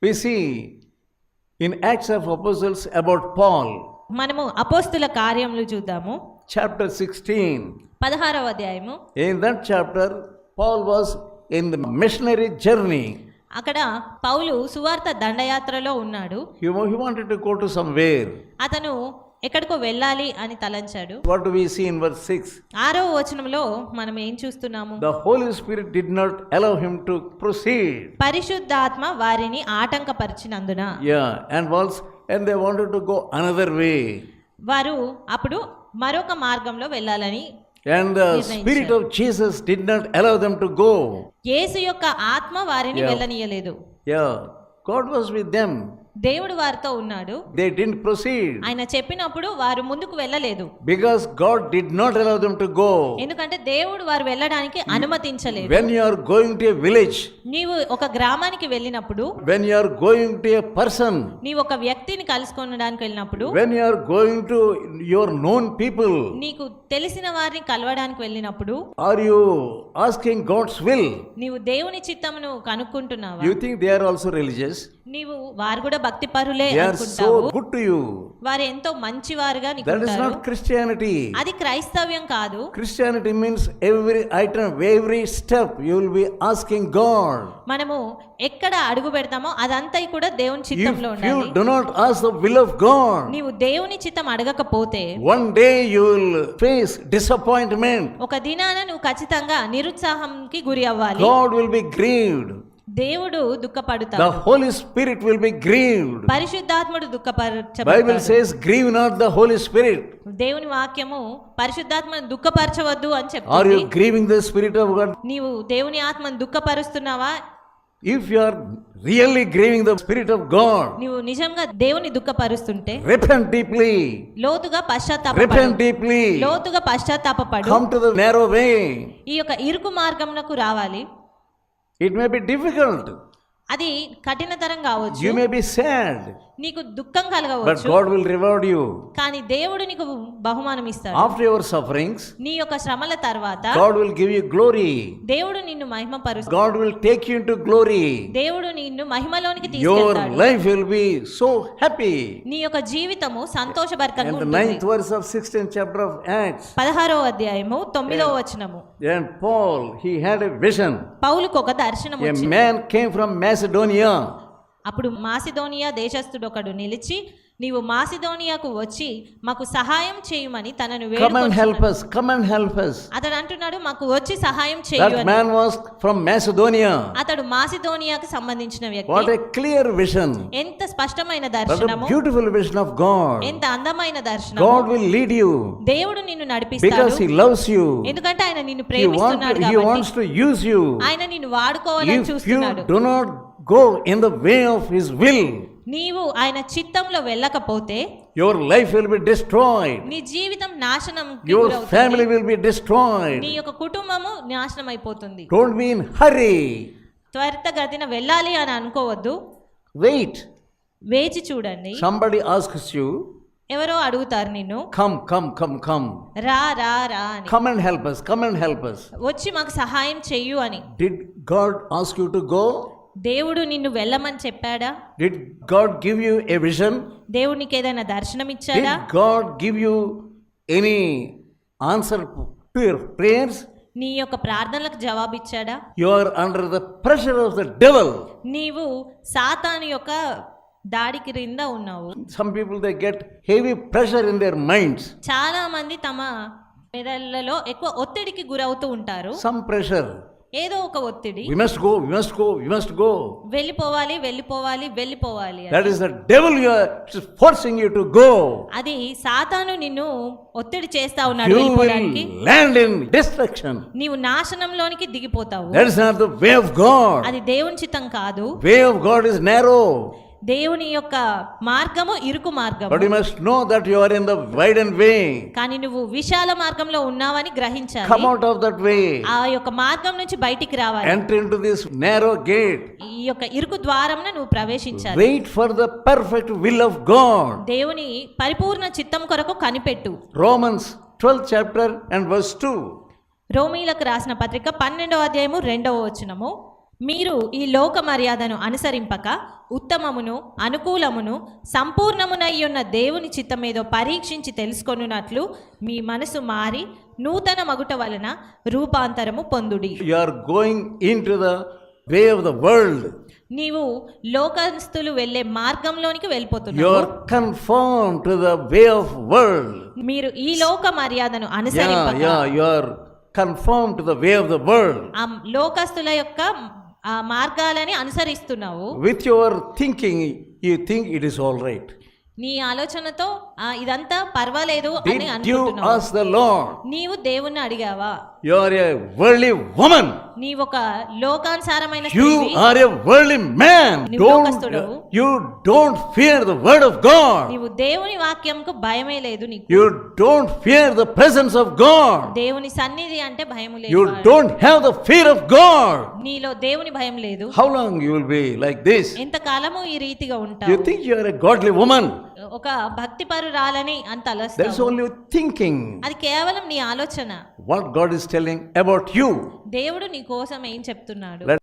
We see in Acts of Apostles about Paul, మనము అపోస్తుల కార్యములు చూద్దాము. chapter 16. 16వ అధ్యాయము. In that chapter, Paul was in the missionary journey. అక్కడ పౌలు సువార్త దండయాత్రలో ఉన్నాడు. He wanted to go to somewhere. అతను ఎక్కడికో వెళ్ళాలి అని తలంచాడు. What do we see in verse 6? 6వ వచనంలో మనం ఏం చూస్తున్నాము? The Holy Spirit did not allow him to proceed. పరిశుద్ధాత్మ వారిని ఆటంకపరిచినందున. And they wanted to go another way. వారు అప్పుడు మరొక మార్గంలో వెళ్ళాలని And the Spirit of Jesus did not allow them to go. యేసు యొక్క ఆత్మ వారిని వెళ్ళనీయలేదు. God was with them. దేవుడు వారితో ఉన్నాడు. They didn't proceed. ఆయన చెప్పినప్పుడు వారు ముందుకు వెళ్ళలేదు. Because God did not allow them to go. ఎందుకంటే దేవుడు వారు వెళ్ళడానికి అనుమతించలేదు. When you are going to a village, నీవు ఒక గ్రామానికి వెళ్ళినప్పుడు, when you are going to a person, నీవు ఒక వ్యక్తిని కలుసుకోవడానికి వెళ్ళినప్పుడు, when you are going to your known people, నీకు తెలిసిన వారిని కలవడానికి వెళ్ళినప్పుడు, are you asking God's will? నీవు దేవుని చిత్తమును కనుక్కుంటున్నావా? You think they are also religious? నీవు వారు కూడా భక్తి పరులే They are అనుకుంటావు. so good to you. వారు ఎంతో మంచివారుగా నీకు That is ఉంటారు. not Christianity. అది క్రైస్తవ్యం కాదు. Christianity means every item, every step you will be asking God. మనము ఎక్కడ అడుగు పెడతామో అదంతా కూడా దేవుని చిత్తంలో If you ఉండాలి. do not ask the will of God, నీవు దేవుని చిత్తం అడగకపోతే one day you will face disappointment. ఒక దినాన నువ్వు ఖచ్చితంగా నిరుత్సాహంకి గురి అవ్వాలి. God will be grieved. దేవుడు దుఃఖపడతాడు. The Holy Spirit will be grieved. పరిశుద్ధాత్ముడు Bible దుఃఖపరచబడతాడు. says, grieve not the Holy Spirit. దేవుని వాక్యము పరిశుద్ధాత్మను దుఃఖపరచవద్దు అని Are చెప్తుంది. you grieving the Spirit of God? నీవు దేవుని ఆత్మను దుఃఖపరుస్తున్నావా? If you are really grieving the Spirit of God, నీవు నిజంగా దేవుని దుఃఖపరుస్తుంటే repent deeply. లోతుగా Repent పశ్చాత్తాపపడు. deeply. లోతుగా పశ్చాత్తాపపడు. Come to the narrow way. ఈ యొక్క ఇరుకు మార్గమునకు రావాలి. It may be difficult. అది కఠినతరం కావచ్చు. You may be sad, నీకు దుఃఖం but కలగవచ్చు. God will reward you. కానీ దేవుడు నీకు బహుమానం ఇస్తాడు. After your sufferings, నీ యొక్క శ్రమల తర్వాత God will give you glory. దేవుడు నిన్ను మహిమపరుస్తాడు. God will take you into glory. దేవుడు నిన్ను మహిమలోనికి Your తీసుకెళ్తాడు. life will be so happy. నీ యొక్క జీవితము సంతోషభరితంగా And the ఉంటుంది. 9th verse of 16th chapter of Acts. 16వ అధ్యాయము 9వ వచనము. And Paul, he had a vision. పౌలుకు ఒక దర్శనం A వచ్చింది. man came from Macedonia. అప్పుడు మాసిదోనియా దేశస్థుడు ఒకడు నిలిచి, నీవు మాసిదోనియాకు వచ్చి మాకు సహాయం చేయమని తనను Come and help వేడుకొనుచున్నాడు. us. Come and help us. అతడు అంటున్నాడు, మాకు వచ్చి సహాయం చేయు That అని. man was from Macedonia. అతడు మాసిదోనియాకు సంబంధించిన What వ్యక్తి. a clear vision. ఎంత స్పష్టమైన What a దర్శనము, beautiful vision of God. ఎంత అందమైన దర్శనము. God will lead you దేవుడు నిన్ను నడిపిస్తాడు. because He loves you. ఎందుకంటే ఆయన నిన్ను He ప్రేమిస్తున్నాడు wants కాబట్టి. to use you. ఆయన నిన్ను వాడుకోవాలని If you చూస్తున్నాడు. do not go in the way of His will, నీవు ఆయన చిత్తంలో వెళ్ళకపోతే your life will be destroyed. నీ జీవితం నాశనం Your family will be destroyed. నీ యొక్క కుటుంబము నాశనం అయిపోతుంది. Don't be in hurry. త్వరితగతిన వెళ్ళాలి అని అనుకోవద్దు. Wait. వేచి చూడండి. Somebody asks you, ఎవరో అడుగుతారు నిన్ను, come. రా రా రా అని. Come and help us. Come and help us. వచ్చి మాకు సహాయం చెయ్యు అని. Did God ask you to go? దేవుడు నిన్ను వెళ్ళమని చెప్పాడా? Did God give you a vision? దేవుడు నీకు ఏదైనా దర్శనం Did ఇచ్చాడా? God give you any answer to your prayers? నీ యొక్క ప్రార్థనలకు జవాబు ఇచ్చాడా? You are under the pressure of the devil. నీవు సాతాను యొక్క దాడి క్రింద ఉన్నావు. Some people, they get heavy pressure in their minds. చాలా మంది తమ మెదళ్ళలో ఎక్కువ ఒత్తిడికి గురవుతూ ఉంటారు. Some pressure. ఏదో ఒక ఒత్తిడి. We must go. వెళ్ళిపోవాలి అని. That is the devil forcing you to go. అది సాతాను నిన్ను ఒత్తిడి చేస్తా ఉన్నాడు You వెళ్ళిపోవడానికి. will land in destruction. నీవు నాశనంలోనికి దిగిపోతావు. That is not the way of God. అది దేవుని చిత్తం కాదు. Way of God is narrow. దేవుని యొక్క మార్గము ఇరుకు మార్గము. But you must know that you are in the widened way. కానీ నువ్వు విశాల మార్గంలో ఉన్నావని గ్రహించాలి. Come out of that way. ఆ యొక్క మార్గం నుంచి బయటికి రావాలి. Enter into this narrow gate. ఈ యొక్క ఇరుకు ద్వారంన నువ్వు ప్రవేశించాలి. Wait for the perfect will of God. దేవుని పరిపూర్ణ చిత్తం కొరకు కనిపెట్టు. Romans 12th chapter and verse 2. రోమీలకు రాసిన పత్రిక 12వ అధ్యాయము 2వ వచనము. మీరు ఈ లోక మర్యాదను అనుసరింపక ఉత్తమమును అనుకూలమును సంపూర్ణమునయ్యున్న దేవుని చిత్తమేదో పరీక్షించి తెలుసుకొనున్నట్లు మీ మనసు మారి నూతన మగుట వలన రూపాంతరము పొందుడి. You are going into the way of the world. నీవు లోకస్తులు వెళ్ళే మార్గంలోనికి You వెళ్ళిపోతున్నావు. are conformed to the way of world. మీరు ఈ లోక మర్యాదను అనుసరింపక You are conformed to the way of the world. ఆ లోకస్తుల యొక్క ఆ మార్గాలని అనుసరిస్తున్నావు. With your thinking, you think it is all right. నీ ఆలోచనతో ఇదంతా పర్వాలేదు అని Did you అనుకుంటున్నావు. ask the Lord? నీవు దేవుణ్ణి అడిగావా? You are a worldly woman. నీవొక లోకానుసారమైన You స్త్రీవి. are a worldly man. నీవు లోకస్తుడవు. You don't fear the word of God. నీవు దేవుని వాక్యంకు భయమే లేదు నీకు. You don't fear the presence of God. దేవుని సన్నిధి అంటే భయము You లేదు. don't have the fear of God. నీలో దేవుని భయం లేదు. How long you will be like this? ఎంత కాలము ఈ రీతిగా You ఉంటావు? think you are a godly woman. ఒక భక్తిపరురాలని అంత That's అలస్తావు. only thinking. అది కేవలం నీ ఆలోచన. What God is telling about you. దేవుడు నీ కోసం ఏం చెప్తున్నాడు? Let